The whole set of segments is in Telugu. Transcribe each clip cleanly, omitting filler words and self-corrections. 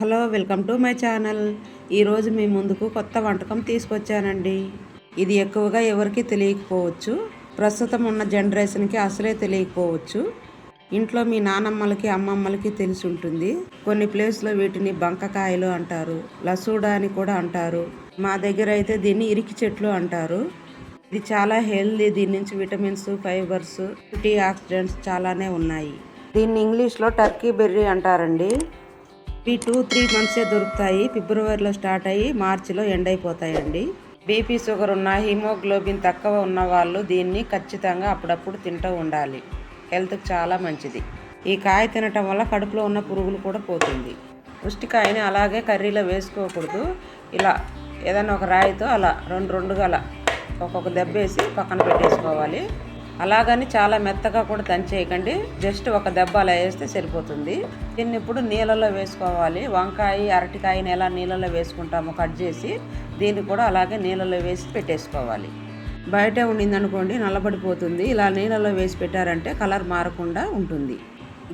Hello, welcome to my channel. ఈరోజు మీ ముందుకు కొత్త వంటకం తీసుకొచ్చానండి. ఇది ఎక్కువగా ఎవరికి తెలియకపోవచ్చు, ప్రస్తుతం ఉన్న జనరేషన్కి అసలే తెలియకపోవచ్చు. ఇంట్లో మీ నానమ్మలకి అమ్మమ్మలకి తెలిసి ఉంటుంది. కొన్ని ప్లేస్లో వీటిని బంకకాయలు అంటారు, లసూడా అని కూడా అంటారు. మా దగ్గర అయితే దీన్ని ఇరికి చెట్లు అంటారు. ఇది చాలా హెల్దీ. దీని నుంచి విటమిన్స్, ఫైబర్స్, యాంటీ ఆక్సిడెంట్స్ చాలానే ఉన్నాయి. దీన్ని ఇంగ్లీష్లో టర్కీ బెర్రీ అంటారండి. ఇవి 2-3 మంత్సే దొరుకుతాయి. ఫిబ్రవరిలో స్టార్ట్ అయ్యి మార్చిలో ఎండ్ అయిపోతాయండి. బీపీ, షుగర్ ఉన్న, హిమోగ్లోబిన్ తక్కువ ఉన్న వాళ్ళు దీన్ని ఖచ్చితంగా అప్పుడప్పుడు తింటూ ఉండాలి. హెల్త్కి చాలా మంచిది. ఈ కాయ తినటం వల్ల కడుపులో ఉన్న పురుగులు కూడా పోతుంది. పుష్టికాయని అలాగే కర్రీలో వేసుకోకూడదు. ఇలా ఏదైనా ఒక రాయితో అలా రెండుగా అలా ఒక్కొక్క దెబ్బ వేసి పక్కన పెట్టేసుకోవాలి. అలాగని చాలా మెత్తగా కూడా దంచేయకండి. జస్ట్ ఒక దెబ్బ అలా వేస్తే సరిపోతుంది. దీన్ని ఇప్పుడు నీళ్ళలో వేసుకోవాలి. వంకాయ, అరటికాయని ఎలా నీళ్ళలో వేసుకుంటామో కట్ చేసి దీన్ని కూడా అలాగే నీళ్ళలో వేసి పెట్టేసుకోవాలి. బయట ఉండిందనుకోండి నల్లబడిపోతుంది. ఇలా నీళ్ళలో వేసి పెట్టారంటే కలర్ మారకుండా ఉంటుంది.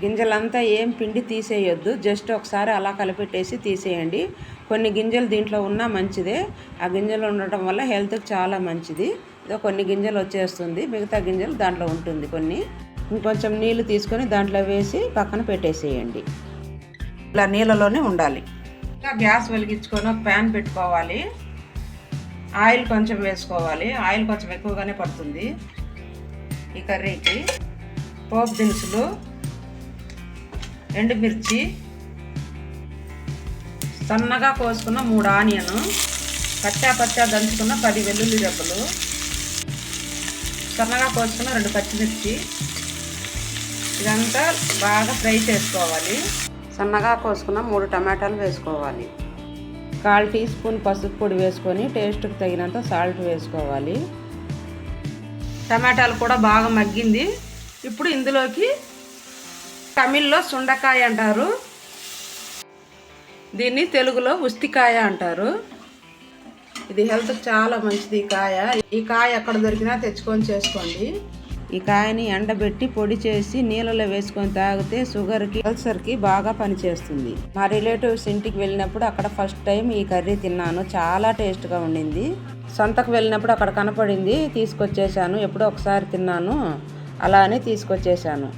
గింజలంతా ఏం పిండి తీసేయొద్దు. జస్ట్ ఒకసారి అలా కలిపెట్టేసి తీసేయండి. కొన్ని గింజలు దీంట్లో ఉన్నా మంచిదే. ఆ గింజలు ఉండటం వల్ల హెల్త్కి చాలా మంచిది. ఇదో కొన్ని గింజలు వచ్చేస్తుంది, మిగతా గింజలు దాంట్లో ఉంటుంది. కొన్ని ఇంకొంచెం నీళ్ళు తీసుకొని దాంట్లో వేసి పక్కన పెట్టేసేయండి. ఇలా నీళ్ళలోనే ఉండాలి. ఇంకా గ్యాస్ వెలిగించుకొని ఒక ప్యాన్ పెట్టుకోవాలి. ఆయిల్ కొంచెం వేసుకోవాలి. ఆయిల్ కొంచెం ఎక్కువగానే పడుతుంది ఈ కర్రీకి. పోపు దినుసులు, ఎండుమిర్చి, సన్నగా కోసుకున్న 3 ఆనియన్, పచ్చా దంచుకున్న 10 వెల్లుల్లి రెబ్బలు, సన్నగా కోసుకున్న 2 పచ్చిమిర్చి. ఇదంతా బాగా ఫ్రై చేసుకోవాలి. సన్నగా కోసుకున్న 3 టమాటాలు వేసుకోవాలి. 1/4 టీ స్పూన్ పసుపు పొడి వేసుకొని టేస్ట్కి తగినంత సాల్ట్ వేసుకోవాలి. టమాటాలు కూడా బాగా మగ్గింది. ఇప్పుడు ఇందులోకి తమిళ్లో సుండకాయ అంటారు, దీన్ని తెలుగులో ఉస్తికాయ అంటారు. ఇది హెల్త్కి చాలా మంచిది. ఈ కాయ ఎక్కడ దొరికినా తెచ్చుకొని చేసుకోండి. ఈ కాయని ఎండబెట్టి పొడి చేసి నీళ్ళలో వేసుకొని తాగితే షుగర్కి, అల్సర్కి బాగా పనిచేస్తుంది. మా రిలేటివ్స్ ఇంటికి వెళ్ళినప్పుడు అక్కడ ఫస్ట్ టైం ఈ కర్రీ తిన్నాను. చాలా టేస్ట్గా ఉండింది. సొంతకు వెళ్ళినప్పుడు అక్కడ కనపడింది, తీసుకొచ్చేసాను. ఎప్పుడో ఒకసారి తిన్నాను, అలా అని తీసుకొచ్చేసాను.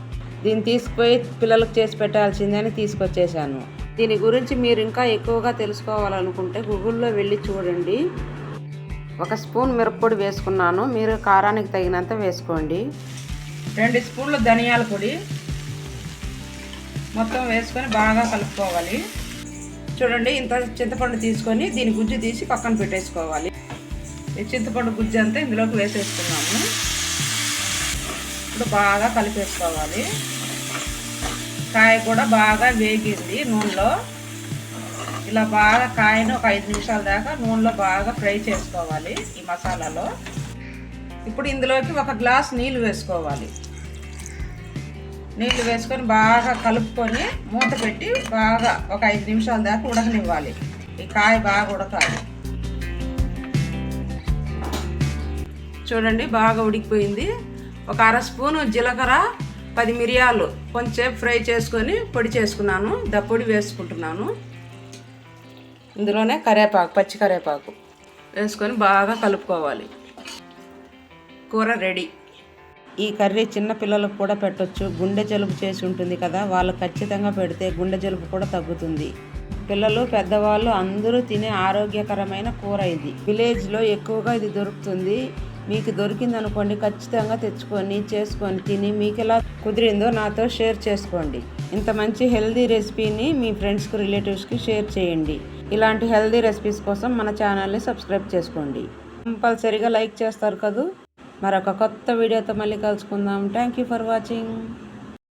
దీన్ని తీసుకుపోయి పిల్లలకు చేసి పెట్టాల్సిందని తీసుకొచ్చేసాను. దీని గురించి మీరు ఇంకా ఎక్కువగా తెలుసుకోవాలనుకుంటే గూగుల్లో వెళ్ళి చూడండి. 1 స్పూన్ మిరప్పొడి వేసుకున్నాను. మీరు కారానికి తగినంత వేసుకోండి. 2 స్పూన్లు ధనియాల పొడి మొత్తం వేసుకొని బాగా కలుపుకోవాలి. చూడండి, ఇంత చింతపండు తీసుకొని దీని గుజ్జు తీసి పక్కన పెట్టేసుకోవాలి. ఈ చింతపండు గుజ్జు అంతా ఇందులోకి వేసేసుకున్నాము. ఇప్పుడు బాగా కలిపేసుకోవాలి. కాయ కూడా బాగా వేగింది నూనెలో. ఇలా బాగా కాయను ఒక 5 నిమిషాల దాకా నూనెలో బాగా ఫ్రై చేసుకోవాలి ఈ మసాలాలో. ఇప్పుడు ఇందులోకి 1 గ్లాస్ నీళ్ళు వేసుకోవాలి. నీళ్ళు వేసుకొని బాగా కలుపుకొని మూత పెట్టి బాగా ఒక 5 నిమిషాల దాకా ఉడకనివ్వాలి. ఈ కాయ బాగా ఉడకాలి. చూడండి, బాగా ఉడికిపోయింది. ఒక 1/2 స్పూను జీలకర్ర, 10 మిరియాలు కొంచెం ఫ్రై చేసుకొని పొడి చేసుకున్నాను. పొడి వేసుకుంటున్నాను. ఇందులోనే కరివేపాకు, పచ్చి కరివేపాకు వేసుకొని బాగా కలుపుకోవాలి. కూర రెడీ. ఈ కర్రీ చిన్న పిల్లలకు కూడా పెట్టొచ్చు. గుండె జలుబు చేసి ఉంటుంది కదా, వాళ్ళకు ఖచ్చితంగా పెడితే గుండె జలుబు కూడా తగ్గుతుంది. పిల్లలు, పెద్దవాళ్ళు అందరూ తినే ఆరోగ్యకరమైన కూర ఇది. విలేజ్లో ఎక్కువగా ఇది దొరుకుతుంది. మీకు దొరికిందనుకోండి, ఖచ్చితంగా తెచ్చుకొని చేసుకొని తిని మీకు ఎలా కుదిరిందో నాతో షేర్ చేసుకోండి. ఇంత మంచి హెల్దీ రెసిపీని మీ ఫ్రెండ్స్కి, రిలేటివ్స్కి షేర్ చేయండి. ఇలాంటి హెల్దీ రెసిపీస్ కోసం మన ఛానల్ని సబ్స్క్రైబ్ చేసుకోండి. కంపల్సరీగా లైక్ చేస్తారు కదూ. మరొక కొత్త వీడియోతో మళ్ళీ కలుసుకుందాం. Thank you for watching.